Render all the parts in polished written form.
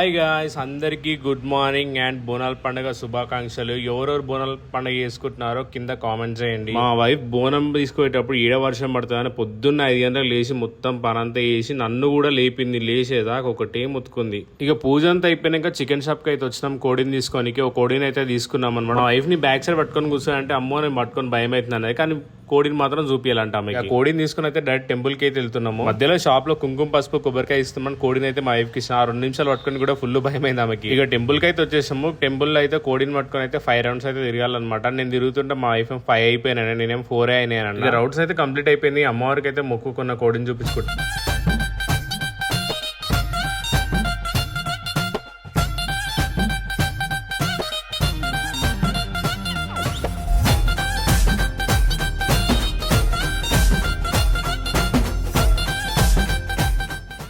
Hi guys, అందరికీ good morning and బోనాల పండుగ శుభాకాంక్షలు. ఎవరెవరు బోనాల పండుగ చేసుకుంటున్నారో కింద కామెంట్ చేయండి. మా వైఫ్ బోనం తీసుకునేటప్పుడు ఈడ వర్షం పడుతుందని పొద్దున్న 5 గంటలకు లేచి మొత్తం పనంతా వేసి నన్ను కూడా లేపింది. లేచేదాకా ఒకటే ముత్తుకుంది. ఇక పూజ అంతా అయిపోయినాక చికెన్ షాప్ కి అయితే వచ్చినాం కోడిని తీసుకోనికి. ఒక కోడిని అయితే తీసుకున్నాం అనమాట. మా వైఫ్ ని బ్యాక్ సైడ్ పట్టుకొని కూర్చోనంటే అమ్మో నేను పట్టుకొని భయం అవుతుంది అన్నది, కానీ కోడిని మాత్రం చూపించాలంట ఆమెకి. కోడిని తీసుకుని అయితే డైరెక్ట్ టెంపుల్ కి అయితే వెళ్తున్నాము. మధ్యలో షాప్ లో కుంకుమ పసుపు కొబ్బరికాయ ఇస్తున్నాం. కోడిని అయితే మా వైఫ్ కి ఇచ్చిన 2 నిమిషాలు పట్టుకొని కూడా ఫుల్ భయం అయింది ఆమెకి. ఇక టెంపుల్ కి అయితే వచ్చేసాము. టెంపుల్ లో అయితే కోడిని పట్టుకొని అయితే 5 రౌండ్స్ అయితే తిరగాలన్నమాట. నేను తిరుగుతుంటే మా వైఫ్ 5 అయిపోయినాను, నేనేం 4 అయినాను. ఇక రౌండ్స్ అయితే కంప్లీట్ అయిపోయింది. అమ్మవారికి అయితే మొక్కుకున్న కోడిని చూపించుకుంటాను.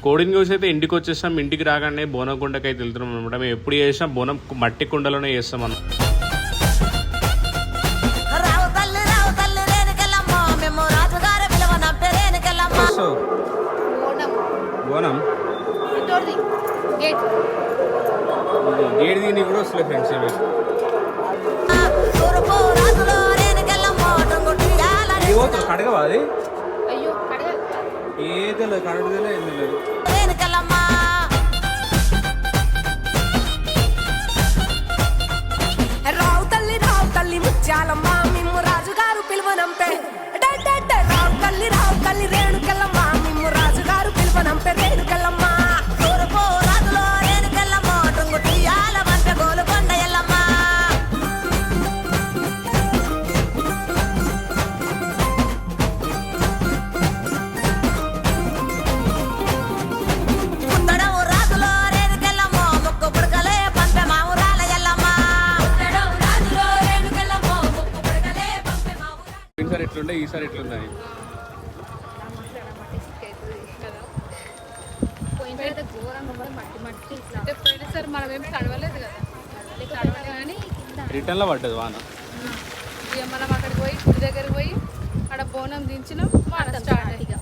కోడిని కోసి అయితే ఇంటికి వచ్చేసాం. ఇంటికి రాగానే బోనం కుండకి అయితే వెళ్తున్నాం అనమాట. మేము ఎప్పుడు చేసినా బోనం మట్టి కుండలోనే చేస్తాం అన్న. బోనం గేట్ దిగి కూడా వస్తుంది ఫ్రెండ్స్. కడగవా అది? ఏదో కడగలేదు, ఏం లేదు. రావు తల్లి ముత్యాలమ్మ మిమ్ము రాజుగారు పిలువనంపే. రావు తల్లి రేణుకెళ్ళమ్మ మిమ్ము రాజుగారు పిలువనంపే. రేణుకెళ్ళమ్మ రాజులో రేణుకెళ్ళమ్మ టొంగుటియాల వంట గోలు కొండ ఎల్లమ్మ. ఈసారి ఎట్లుండే, ఈసారి ఎట్లుందని రిటర్న్ లో పడ్డది వాన. ఇక మనం అక్కడికి పోయి గుడి దగ్గరికి పోయి అక్కడ బోనం దించినాం. స్టార్ట్ ఇక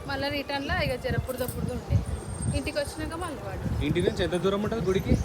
మళ్ళీ రిటర్న్లో ఇక జర పుడుతూ ఉంటే ఇంటికి వచ్చినాక మళ్ళీ వాడు. ఇంటి నుంచి ఎంత దూరం ఉంటుంది గుడికి?